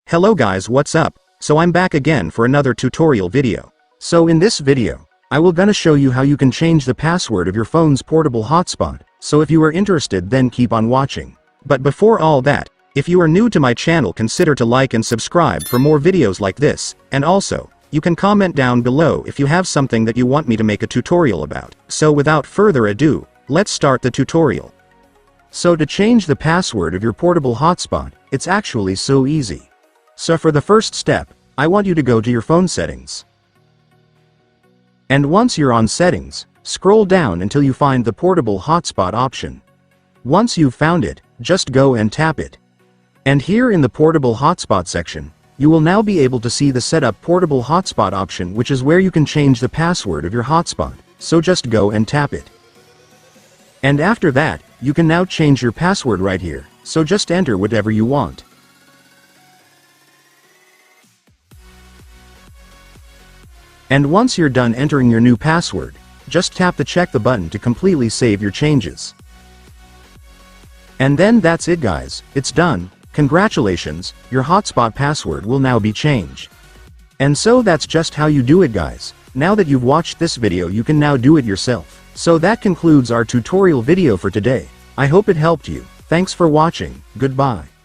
Hello guys, what's up? So I'm back again for another tutorial video. So in this video, I will gonna show you how you can change the password of your phone's portable hotspot. So if you are interested, then keep on watching. But before all that, if you are new to my channel, consider to like and subscribe for more videos like this, and also, you can comment down below if you have something that you want me to make a tutorial about. So without further ado, let's start the tutorial. So to change the password of your portable hotspot, it's actually so easy. So for the first step, I want you to go to your phone settings. And once you're on settings, scroll down until you find the portable hotspot option. Once you've found it, just go and tap it. And here in the portable hotspot section, you will now be able to see the setup portable hotspot option, which is where you can change the password of your hotspot. So just go and tap it. And after that, you can now change your password right here, so just enter whatever you want. And once you're done entering your new password, just tap the check the button to completely save your changes. And then that's it guys, it's done. Congratulations, your hotspot password will now be changed. And so that's just how you do it guys. Now that you've watched this video, you can now do it yourself. So that concludes our tutorial video for today. I hope it helped you. Thanks for watching, goodbye.